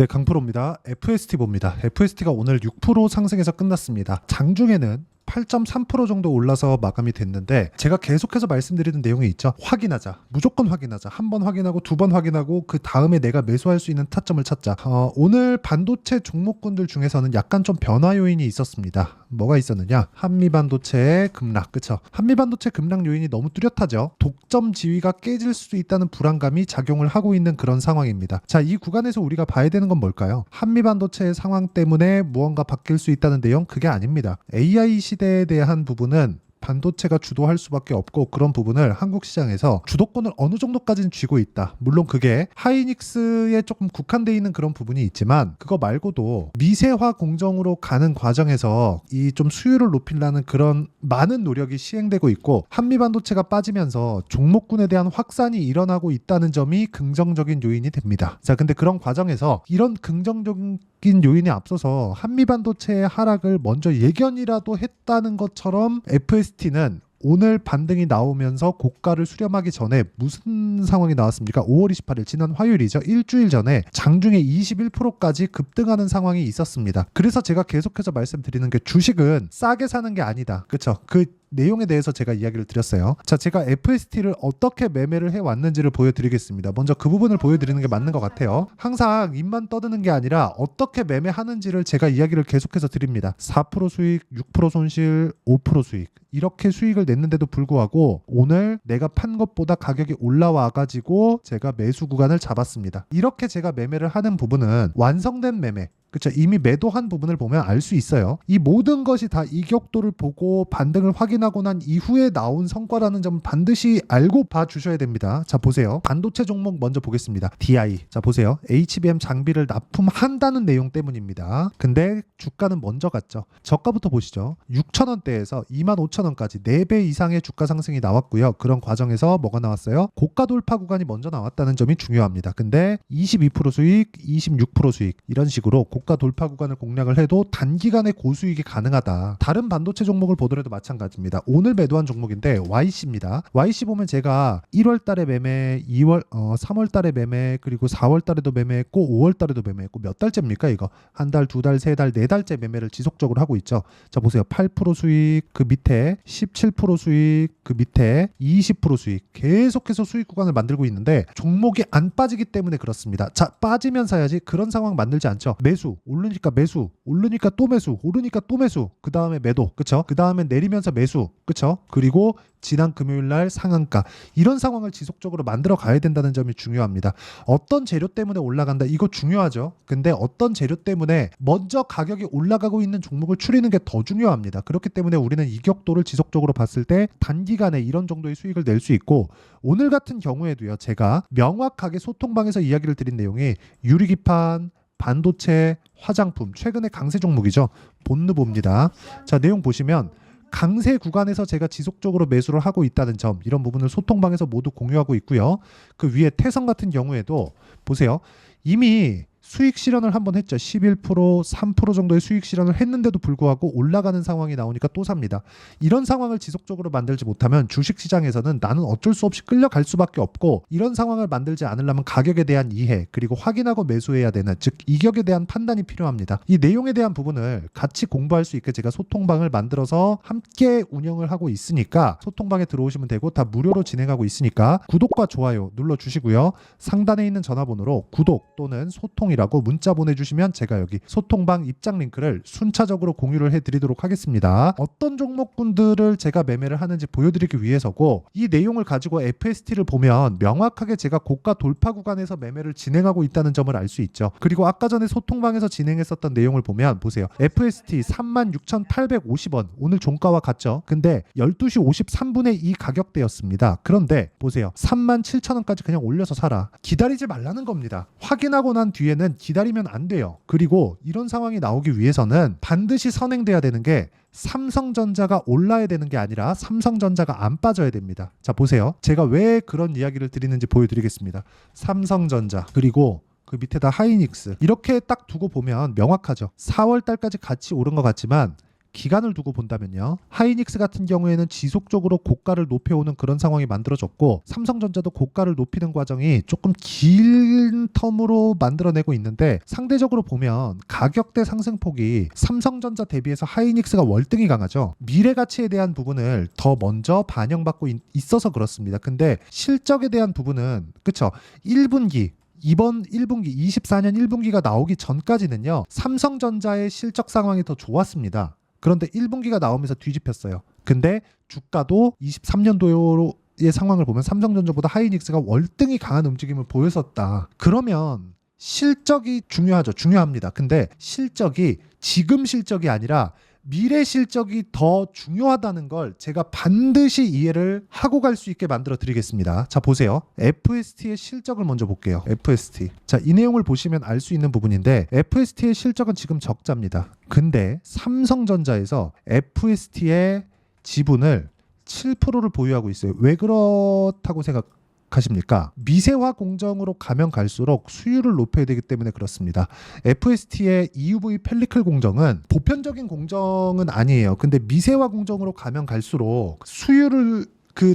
네, 강프로입니다. FST 봅니다. FST가 오늘 6% 상승해서 끝났습니다. 장중에는 8.3% 정도 올라서 마감이 됐는데, 제가 계속해서 말씀드리는 내용이 있죠. 확인하자. 무조건 확인하자. 한 번 확인하고 두 번 확인하고 그 다음에 내가 매수할 수 있는 타점을 찾자. 오늘 반도체 종목군들 중에서는 약간 좀 변화 요인이 있었습니다. 뭐가 있었느냐? 한미반도체의 급락. 그쵸? 한미반도체 급락 요인이 너무 뚜렷하죠. 독점 지위가 깨질 수도 있다는 불안감이 작용을 하고 있는 그런 상황입니다. 자, 이 구간에서 우리가 봐야 되는 건 뭘까요? 한미반도체의 상황 때문에 무언가 바뀔 수 있다는 내용? 그게 아닙니다. AI 시대에 대한 부분은 반도체가 주도할 수밖에 없고, 그런 부분을 한국 시장에서 주도권을 어느 정도까지는 쥐고 있다. 물론 그게 하이닉스에 조금 국한되어 있는 그런 부분이 있지만, 그거 말고도 미세화 공정으로 가는 과정에서 이 좀 수율을 높이려는 그런 많은 노력이 시행되고 있고, 한미반도체가 빠지면서 종목군에 대한 확산이 일어나고 있다는 점이 긍정적인 요인이 됩니다. 자, 근데 그런 과정에서 이런 긍정적인 요인에 앞서서 한미반도체의 하락을 먼저 예견이라도 했다는 것처럼 FST는 오늘 반등이 나오면서 고가를 수렴하기 전에 무슨 상황이 나왔습니까? 5월 28일 지난 화요일이죠. 일주일 전에 장중에 21%까지 급등하는 상황이 있었습니다. 그래서 제가 계속해서 말씀드리는 게, 주식은 싸게 사는 게 아니다. 그쵸? 그 내용에 대해서 제가 이야기를 드렸어요. 자, 제가 FST를 어떻게 매매를 해왔는지를 보여드리겠습니다. 먼저 그 부분을 보여드리는 게 맞는 것 같아요. 항상 입만 떠드는 게 아니라 어떻게 매매하는지를 제가 이야기를 계속해서 드립니다. 4% 수익, 6% 손실, 5% 수익, 이렇게 수익을 냈는데도 불구하고 오늘 내가 판 것보다 가격이 올라와가지고 제가 매수 구간을 잡았습니다. 이렇게 제가 매매를 하는 부분은 완성된 매매, 그렇죠. 이미 매도한 부분을 보면 알 수 있어요. 이 모든 것이 다 이격도를 보고 반등을 확인하고 난 이후에 나온 성과라는 점을 반드시 알고 봐주셔야 됩니다. 자, 보세요. 반도체 종목 먼저 보겠습니다. DI. 자, 보세요. HBM 장비를 납품한다는 내용 때문입니다. 근데 주가는 먼저 갔죠. 저가부터 보시죠. 6,000원대에서 25,000원까지 4배 이상의 주가 상승이 나왔고요. 그런 과정에서 뭐가 나왔어요? 고가 돌파 구간이 먼저 나왔다는 점이 중요합니다. 근데 22% 수익, 26% 수익, 이런 식으로 고가 돌파 구간을 공략을 해도 단기간에 고수익이 가능하다. 다른 반도체 종목을 보더라도 마찬가지입니다. 오늘 매도한 종목인데 YC입니다. YC 보면 제가 1월 달에 매매, 3월 달에 매매, 그리고 4월 달에도 매매했고 5월 달에도 매매했고, 몇 달째입니까 이거? 한 달, 두 달, 세 달, 네 달째 매매를 지속적으로 하고 있죠. 자, 보세요. 8% 수익, 그 밑에 17% 수익, 그 밑에 20% 수익, 계속해서 수익 구간을 만들고 있는데 종목이 안 빠지기 때문에 그렇습니다. 자, 빠지면 사야지. 그런 상황 만들지 않죠. 매수, 오르니까 매수, 오르니까 또 매수, 오르니까 또 매수, 그 다음에 매도, 그쵸? 그 다음에 내리면서 매수, 그쵸? 그리고 지난 금요일날 상한가, 이런 상황을 지속적으로 만들어 가야 된다는 점이 중요합니다. 어떤 재료 때문에 올라간다, 이거 중요하죠. 근데 어떤 재료 때문에 먼저 가격이 올라가고 있는 종목을 추리는 게 더 중요합니다. 그렇기 때문에 우리는 이격도를 지속적으로 봤을 때 단기간에 이런 정도의 수익을 낼 수 있고, 오늘 같은 경우에도요, 제가 명확하게 소통방에서 이야기를 드린 내용이 유리기판, 반도체, 화장품, 최근에 강세 종목이죠. 본느봅니다. 자, 내용 보시면 강세 구간에서 제가 지속적으로 매수를 하고 있다는 점, 이런 부분을 소통방에서 모두 공유하고 있고요. 그 위에 태성 같은 경우에도 보세요. 이미 수익 실현을 한번 했죠. 11%, 3% 정도의 수익 실현을 했는데도 불구하고 올라가는 상황이 나오니까 또 삽니다. 이런 상황을 지속적으로 만들지 못하면 주식시장에서는 나는 어쩔 수 없이 끌려갈 수밖에 없고, 이런 상황을 만들지 않으려면 가격에 대한 이해, 그리고 확인하고 매수해야 되는, 즉 이격에 대한 판단이 필요합니다. 이 내용에 대한 부분을 같이 공부할 수 있게 제가 소통방을 만들어서 함께 운영을 하고 있으니까, 소통방에 들어오시면 되고 다 무료로 진행하고 있으니까 구독과 좋아요 눌러주시고요. 상단에 있는 전화번호로 구독 또는 소통이라고 문자 보내주시면 제가 여기 소통방 입장 링크를 순차적으로 공유를 해드리도록 하겠습니다. 어떤 종목군들을 제가 매매를 하는지 보여드리기 위해서고, 이 내용을 가지고 FST를 보면 명확하게 제가 고가 돌파 구간에서 매매를 진행하고 있다는 점을 알 수 있죠. 그리고 아까 전에 소통방에서 진행했었던 내용을 보면 보세요. FST 36,850원, 오늘 종가와 같죠. 근데 12시 53분에 이 가격대였습니다. 그런데 보세요. 37,000원까지 그냥 올려서 사라. 기다리지 말라는 겁니다. 확인하고 난 뒤에는 기다리면 안 돼요. 그리고 이런 상황이 나오기 위해서는 반드시 선행돼야 되는 게, 삼성전자가 올라야 되는 게 아니라 삼성전자가 안 빠져야 됩니다. 자, 보세요. 제가 왜 그런 이야기를 드리는지 보여드리겠습니다. 삼성전자, 그리고 그 밑에다 하이닉스, 이렇게 딱 두고 보면 명확하죠. 4월 달까지 같이 오른 것 같지만 기간을 두고 본다면요. 하이닉스 같은 경우에는 지속적으로 고가를 높여오는 그런 상황이 만들어졌고 삼성전자도 고가를 높이는 과정이 조금 긴 텀으로 만들어내고 있는데 상대적으로 보면 가격대 상승폭이 삼성전자 대비해서 하이닉스가 월등히 강하죠. 미래 가치에 대한 부분을 더 먼저 반영받고 있어서 그렇습니다. 근데 실적에 대한 부분은 그쵸? 1분기 이번 1분기 24년 1분기가 나오기 전까지는요. 삼성전자의 실적 상황이 더 좋았습니다. 그런데 1분기가 나오면서 뒤집혔어요. 근데 주가도 23년도의 상황을 보면 삼성전자보다 하이닉스가 월등히 강한 움직임을 보였었다. 그러면 실적이 중요합니다. 근데 실적이 지금 실적이 아니라 미래 실적이 더 중요하다는 걸 제가 반드시 이해를 하고 갈 수 있게 만들어 드리겠습니다. 자, 보세요. FST의 실적을 먼저 볼게요. FST. 자, 이 내용을 보시면 알 수 있는 부분인데 FST의 실적은 지금 적자입니다. 근데 삼성전자에서 FST의 지분을 7%를 보유하고 있어요. 왜 그렇다고 생각하십니까? 미세화 공정으로 가면 갈수록 수율을 높여야 되기 때문에 그렇습니다. FST의 EUV 펠리클 공정은 보편적인 공정은 아니에요. 근데 미세화 공정으로 가면 갈수록 수율을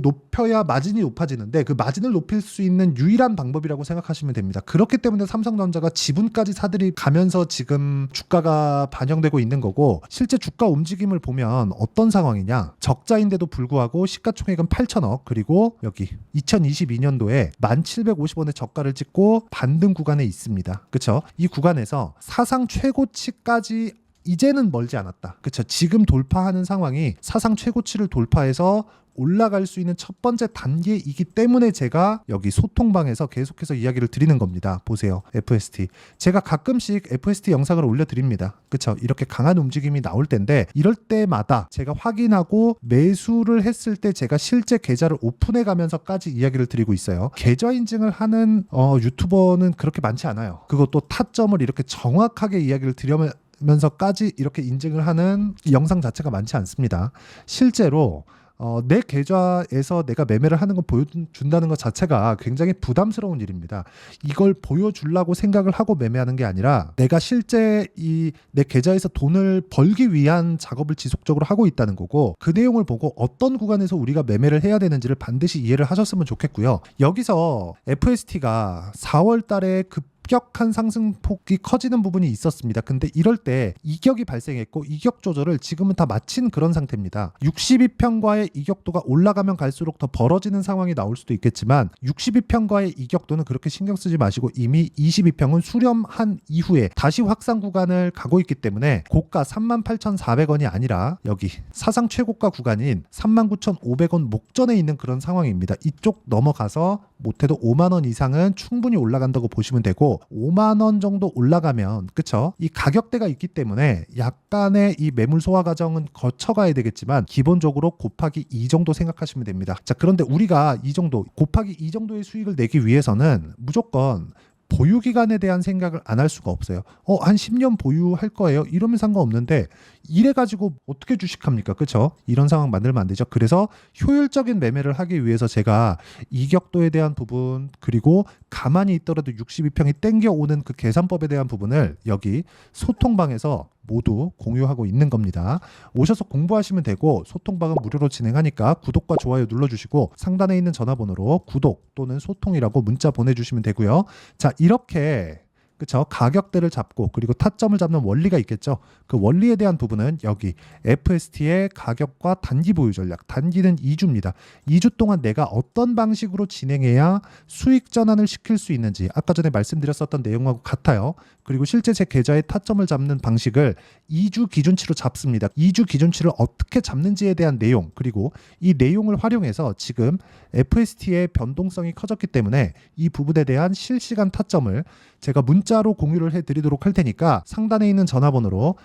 높여야 마진이 높아지는데 그 마진을 높일 수 있는 유일한 방법이라고 생각하시면 됩니다. 그렇기 때문에 삼성전자가 지분까지 사들이 가면서 지금 주가가 반영되고 있는 거고 실제 주가 움직임을 보면 어떤 상황이냐 적자인데도 불구하고 시가총액은 8천억 그리고 여기 2022년도에 1750원의 저가를 찍고 반등 구간에 있습니다. 그쵸? 이 구간에서 사상 최고치까지 이제는 멀지 않았다. 그쵸? 지금 돌파하는 상황이 사상 최고치를 돌파해서 올라갈 수 있는 첫 번째 단계이기 때문에 제가 여기 소통방에서 계속해서 이야기를 드리는 겁니다. 보세요. FST. 제가 가끔씩 FST 영상을 올려드립니다. 그쵸? 이렇게 강한 움직임이 나올 텐데 이럴 때마다 제가 확인하고 매수를 했을 때 제가 실제 계좌를 오픈해 가면서까지 이야기를 드리고 있어요. 계좌 인증을 하는 유튜버는 그렇게 많지 않아요. 그것도 타점을 이렇게 정확하게 이야기를 드리면서까지 이렇게 인증을 하는 영상 자체가 많지 않습니다. 실제로 내 계좌에서 내가 매매를 하는 걸 보여준다는 것 자체가 굉장히 부담스러운 일입니다. 이걸 보여주려고 생각을 하고 매매하는 게 아니라 내가 실제 내 계좌에서 돈을 벌기 위한 작업을 지속적으로 하고 있다는 거고 그 내용을 보고 어떤 구간에서 우리가 매매를 해야 되는지를 반드시 이해를 하셨으면 좋겠고요. 여기서 FST가 4월 달에 급격한 상승폭이 커지는 부분이 있었습니다. 근데 이럴 때 이격이 발생했고 이격 조절을 지금은 다 마친 그런 상태입니다. 62평과의 이격도가 올라가면 갈수록 더 벌어지는 상황이 나올 수도 있겠지만 62평과의 이격도는 그렇게 신경 쓰지 마시고 이미 22평은 수렴한 이후에 다시 확산 구간을 가고 있기 때문에 고가 38,400원이 아니라 여기 사상 최고가 구간인 39,500원 목전에 있는 그런 상황입니다. 이쪽 넘어가서 못해도 5만 원 이상은 충분히 올라간다고 보시면 되고 5만 원 정도 올라가면 그쵸? 이 가격대가 있기 때문에 약간의 이 매물 소화 과정은 거쳐가야 되겠지만 기본적으로 곱하기 2 정도 생각하시면 됩니다. 자, 그런데 우리가 이 정도 곱하기 2 정도의 수익을 내기 위해서는 무조건 보유 기간에 대한 생각을 안 할 수가 없어요. 한 10년 보유할 거예요. 이러면 상관없는데 이래 가지고 어떻게 주식합니까? 그렇죠? 이런 상황 만들면 안 되죠. 그래서 효율적인 매매를 하기 위해서 제가 이격도에 대한 부분 그리고 가만히 있더라도 62평이 땡겨오는 그 계산법에 대한 부분을 여기 소통방에서 모두 공유하고 있는 겁니다. 오셔서 공부하시면 되고 소통방은 무료로 진행하니까 구독과 좋아요 눌러주시고 상단에 있는 전화번호로 구독 또는 소통이라고 문자 보내주시면 되고요. 자, 이렇게 그쵸? 가격대를 잡고 그리고 타점을 잡는 원리가 있겠죠. 그 원리에 대한 부분은 여기 FST의 가격과 단기 보유 전략. 단기는 2주입니다. 2주 동안 내가 어떤 방식으로 진행해야 수익 전환을 시킬 수 있는지 아까 전에 말씀드렸었던 내용하고 같아요. 그리고 실제 제 계좌의 타점을 잡는 방식을 2주 기준치로 잡습니다. 2주 기준치를 어떻게 잡는지에 대한 내용 그리고 이 내용을 활용해서 지금 FST의 변동성이 커졌기 때문에 이 부분에 대한 실시간 타점을 제가 문자로 공유를 해드리도록 할 테니까 상단에 있는 전화번호로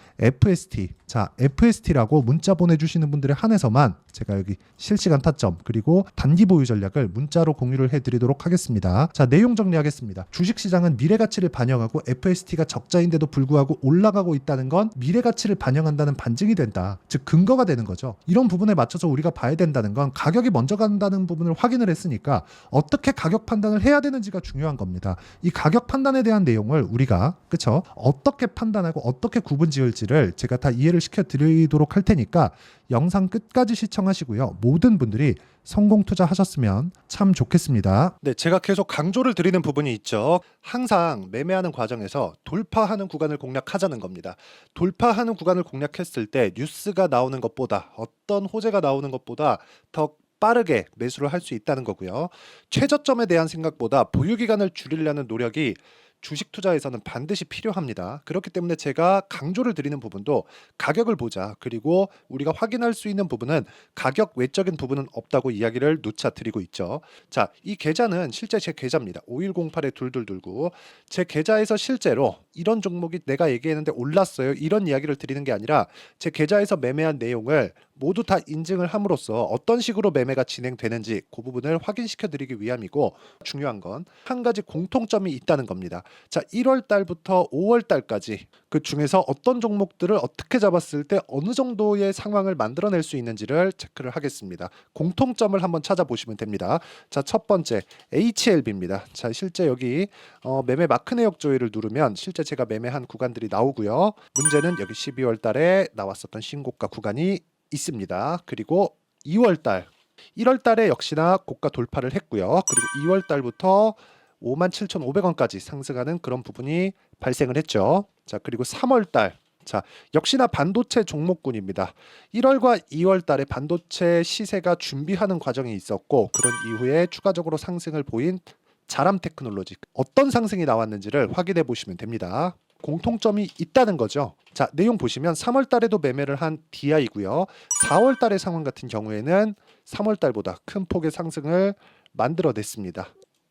FST라고 문자 보내주시는 분들에 한해서만 제가 여기 실시간 타점 그리고 단기 보유 전략을 문자로 공유를 해드리도록 하겠습니다. 자, 내용 정리하겠습니다. 주식시장은 미래가치를 반영하고 FST가 적자인데도 불구하고 올라가고 있다는 건 미래가치를 반영한다는 반증이 된다. 즉 근거가 되는 거죠. 이런 부분에 맞춰서 우리가 봐야 된다는 건 가격이 먼저 간다는 부분을 확인을 했으니까 어떻게 가격 판단을 해야 되는지가 중요한 겁니다. 이 가격 판단에 대한 내용은 내용을 우리가 그쵸? 어떻게 판단하고 어떻게 구분 지을지를 제가 다 이해를 시켜드리도록 할 테니까 영상 끝까지 시청하시고요. 모든 분들이 성공 투자하셨으면 참 좋겠습니다. 네, 제가 계속 강조를 드리는 부분이 있죠. 항상 매매하는 과정에서 돌파하는 구간을 공략하자는 겁니다. 돌파하는 구간을 공략했을 때 뉴스가 나오는 것보다 어떤 호재가 나오는 것보다 더 빠르게 매수를 할 수 있다는 거고요. 최저점에 대한 생각보다 보유 기간을 줄이려는 노력이 주식 투자에서는 반드시 필요합니다. 그렇기 때문에 제가 강조를 드리는 부분도 가격을 보자. 그리고 우리가 확인할 수 있는 부분은 가격 외적인 부분은 없다고 이야기를 누차 드리고 있죠. 자, 이 계좌는 실제 제 계좌입니다. 5108-2229. 제 계좌에서 실제로 이런 종목이 내가 얘기했는데 올랐어요. 이런 이야기를 드리는 게 아니라 제 계좌에서 매매한 내용을 모두 다 인증을 함으로써 어떤 식으로 매매가 진행되는지 그 부분을 확인시켜 드리기 위함이고, 중요한 건 한 가지 공통점이 있다는 겁니다. 자, 1월 달부터 5월 달까지 그 중에서 어떤 종목들을 어떻게 잡았을 때 어느 정도의 상황을 만들어낼 수 있는지를 체크를 하겠습니다. 공통점을 한번 찾아보시면 됩니다. 자, 첫 번째 HLB입니다. 자, 실제 여기 매매 마크 내역 조회를 누르면 실제 제가 매매한 구간들이 나오고요. 문제는 여기 12월 달에 나왔었던 신고가 구간이 있습니다. 그리고 2월 달, 1월 달에 역시나 고가 돌파를 했고요. 그리고 2월 달부터 57,500원까지 상승하는 그런 부분이 발생을 했죠. 자, 그리고 3월 달, 자, 역시나 반도체 종목군입니다. 1월과 2월 달에 반도체 시세가 준비하는 과정이 있었고, 그런 이후에 추가적으로 상승을 보인 자람 테크놀로지, 어떤 상승이 나왔는지를 확인해 보시면 됩니다. 공통점이 있다는 거죠. 자, 내용 보시면 3월 달에도 매매를 한 DI고요. 4월 달의 상황 같은 경우에는 3월 달보다 큰 폭의 상승을 만들어냈습니다.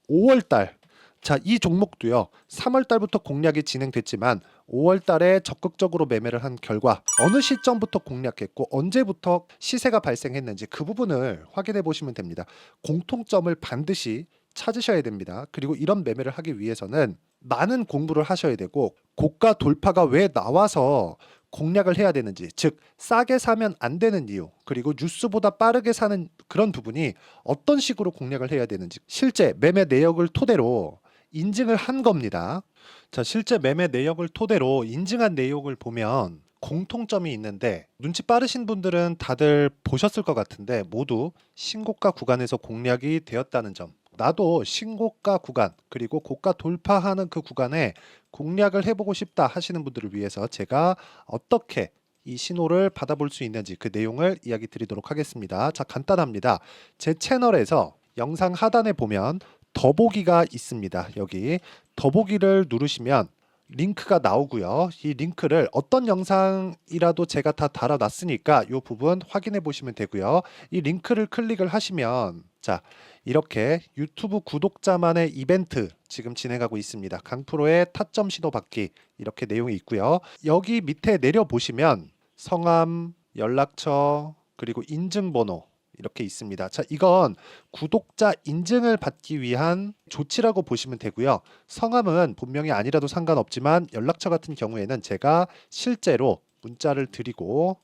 5월 달, 자, 이 종목도요. 3월 달부터 공략이 진행됐지만 5월 달에 적극적으로 매매를 한 결과 어느 시점부터 공략했고 언제부터 시세가 발생했는지 그 부분을 확인해 보시면 됩니다. 공통점을 반드시 찾으셔야 됩니다. 그리고 이런 매매를 하기 위해서는 많은 공부를 하셔야 되고, 고가 돌파가 왜 나와서 공략을 해야 되는지, 즉 싸게 사면 안 되는 이유, 그리고 뉴스보다 빠르게 사는 그런 부분이 어떤 식으로 공략을 해야 되는지 실제 매매 내역을 토대로 인증을 한 겁니다. 자, 실제 매매 내역을 토대로 인증한 내용을 보면 공통점이 있는데, 눈치 빠르신 분들은 다들 보셨을 것 같은데 모두 신고가 구간에서 공략이 되었다는 점, 나도 신고가 구간 그리고 고가 돌파하는 그 구간에 공략을 해보고 싶다 하시는 분들을 위해서 제가 어떻게 이 신호를 받아볼 수 있는지 그 내용을 이야기 드리도록 하겠습니다. 자, 간단합니다. 제 채널에서 영상 하단에 보면 더보기가 있습니다. 여기 더보기를 누르시면 링크가 나오고요. 이 링크를 어떤 영상이라도 제가 다 달아놨으니까 이 부분 확인해 보시면 되고요. 이 링크를 클릭을 하시면, 자, 이렇게 유튜브 구독자만의 이벤트 지금 진행하고 있습니다. 강프로의 타점 신호 받기, 이렇게 내용이 있고요. 여기 밑에 내려 보시면 성함, 연락처, 그리고 인증번호 이렇게 있습니다. 자, 이건 구독자 인증을 받기 위한 조치라고 보시면 되고요. 성함은 본명이 아니라도 상관없지만 연락처 같은 경우에는 제가 실제로 문자를 드리고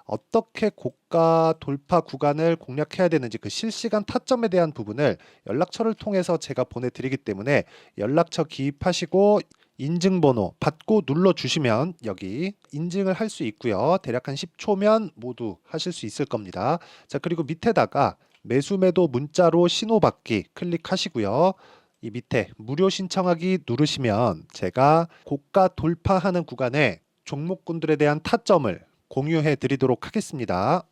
어떻게 고가 돌파 구간을 공략해야 되는지 그 실시간 타점에 대한 부분을 연락처를 통해서 제가 보내드리기 때문에 연락처 기입하시고 인증번호 받고 눌러주시면 여기 인증을 할 수 있고요. 대략 한 10초면 모두 하실 수 있을 겁니다. 자, 그리고 밑에다가 매수 매도 문자로 신호받기 클릭하시고요. 이 밑에 무료 신청하기 누르시면 제가 고가 돌파하는 구간에 종목군들에 대한 타점을 공유해 드리도록 하겠습니다.